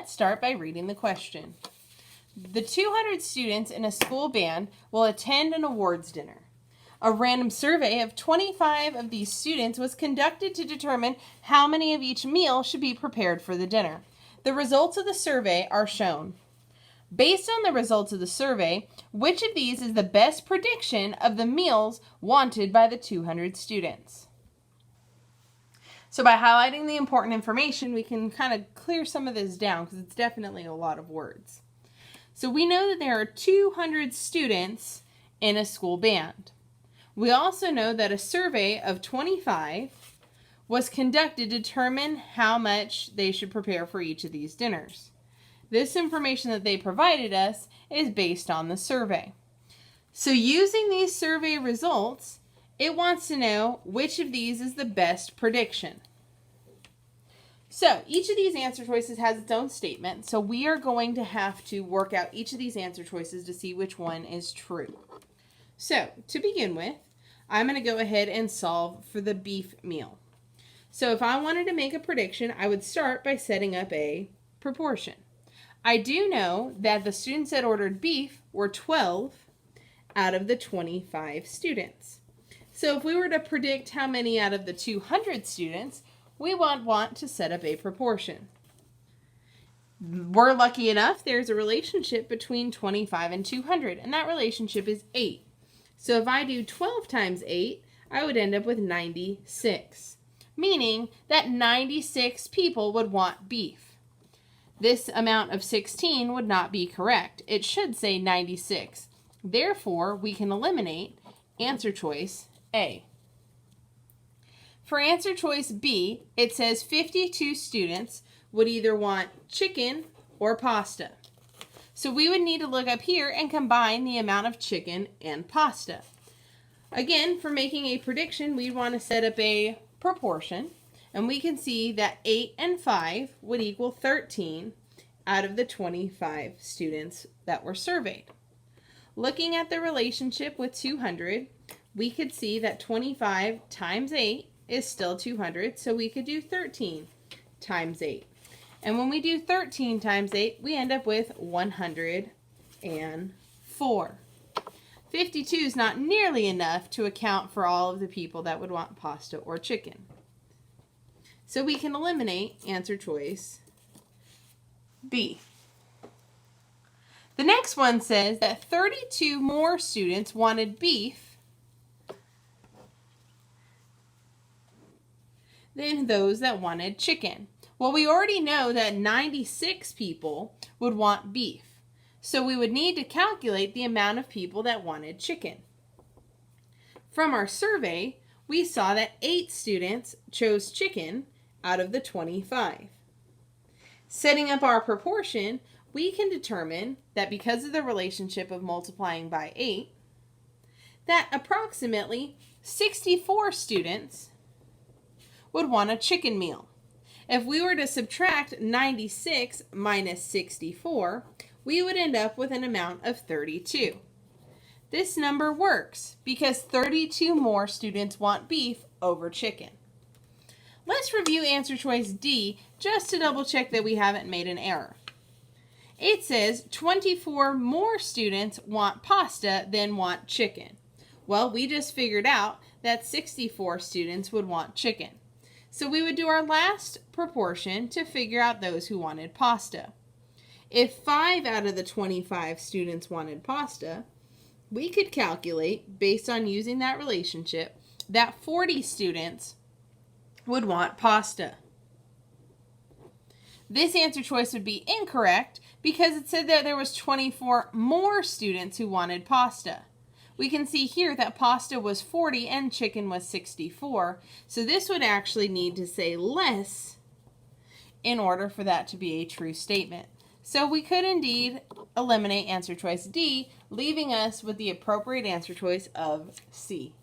let's start by reading the question. The 200 students in a school band will attend an awards dinner. A random survey of 25 of these students was conducted to determine how many of each meal should be prepared for the dinner. The results of the survey are shown. Based on the results of the survey, which of these is the best prediction of the meals wanted by the 200 students? So by highlighting the important information, we can kind of clear some of this down because it's definitely a lot of words. So we know that there are 200 students in a school band. We also know that a survey of 25 was conducted to determine how much they should prepare for each of these dinners. This information that they provided us is based on the survey. So using these survey results, it wants to know which of these is the best prediction. So each of these answer choices has its own statement, so we are going to have to work out each of these answer choices to see which one is true. So to begin with, I'm going to go ahead and solve for the beef meal. So if I wanted to make a prediction, I would start by setting up a proportion. I do know that the students that ordered beef were 12 out of the 25 students. So if we were to predict how many out of the 200 students, we would want to set up a proportion. We're lucky enough, there's a relationship between 25 and 200, and that relationship is 8. So if I do 12 times 8, I would end up with 96, meaning that 96 people would want beef. This amount of 16 would not be correct. It should say 96. Therefore, we can eliminate answer choice A. For answer choice B, it says 52 students would either want chicken or pasta. So we would need to look up here and combine the amount of chicken and pasta. Again, for making a prediction, we want to set up a proportion, and we can see that 8 and 5 would equal 13 out of the 25 students that were surveyed. Looking at the relationship with 200, we could see that 25 times 8 is still 200, so we could do 13 times 8. And when we do 13 times 8, we end up with 104. 52 is not nearly enough to account for all of the people that would want pasta or chicken. So we can eliminate answer choice B. The next one says that 32 more students wanted beef than those that wanted chicken. Well, we already know that 96 people would want beef, so we would need to calculate the amount of people that wanted chicken. From our survey, we saw that 8 students chose chicken out of the 25. Setting up our proportion, we can determine that because of the relationship of multiplying by 8, that approximately 64 students would want a chicken meal. If we were to subtract 96 minus 64, we would end up with an amount of 32. This number works because 32 more students want beef over chicken. Let's review answer choice D just to double check that we haven't made an error. It says 24 more students want pasta than want chicken. Well, we just figured out that 64 students would want chicken. So we would do our last proportion to figure out those who wanted pasta. If 5 out of the 25 students wanted pasta, we could calculate, based on using that relationship, that 40 students would want pasta. This answer choice would be incorrect because it said that there was 24 more students who wanted pasta. We can see here that pasta was 40 and chicken was 64. So this would actually need to say less in order for that to be a true statement. So we could indeed eliminate answer choice D, leaving us with the appropriate answer choice of C.